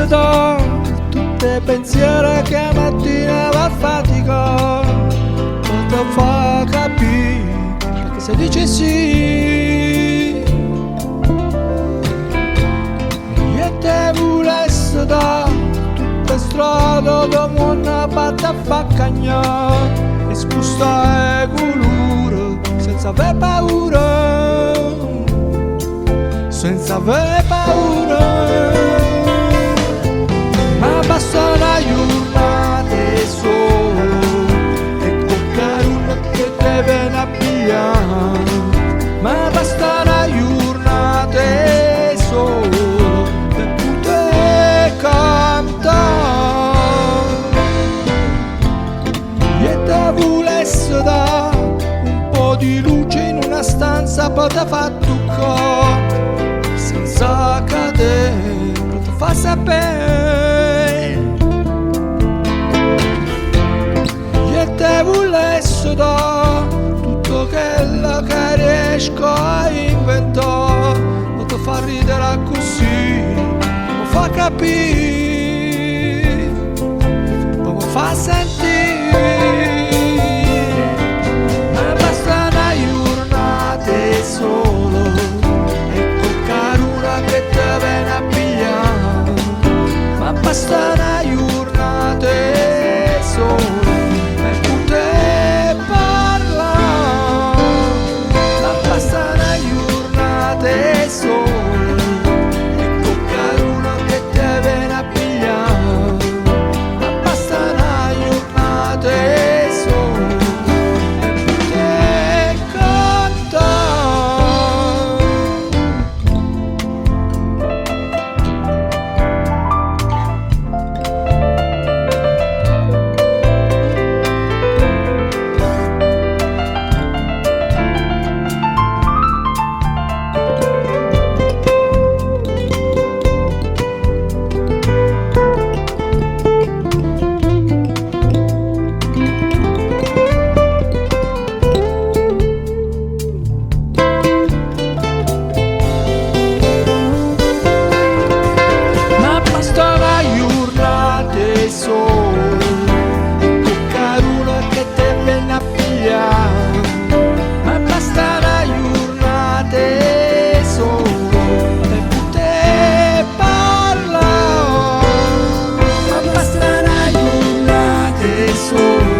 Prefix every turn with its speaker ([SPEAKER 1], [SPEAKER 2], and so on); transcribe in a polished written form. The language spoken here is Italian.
[SPEAKER 1] Da tutti i pensieri che mattina va a fatica non ti fa capire perché se dice sì e te volesse da tutte strade come una batta a fa cagnare e spusta e colore senza aver paura, senza aver paura. Basta una giornata solo e toccare uno che te viene a pigliare. Ma basta una giornata solo per poter cantare. E te volesse dare un po' di luce in una stanza per te far toccare senza cadere, per te far sapere. Te volesse da tutto quello che riesco a inventare, ma ti fa ridere così, mi fa capire, mi fa sentire. Ma basta una giornata solo e toccare una che te viene a pigliare. Ma basta una giornata solo solo e toccare uno che te viene a pigliare. Ma basta una giornata solo e poter cantare. Solo e toccare uno che te viene a pigliare. Ma basta una giornata solo per poter parlare. Ma basta una giornata solo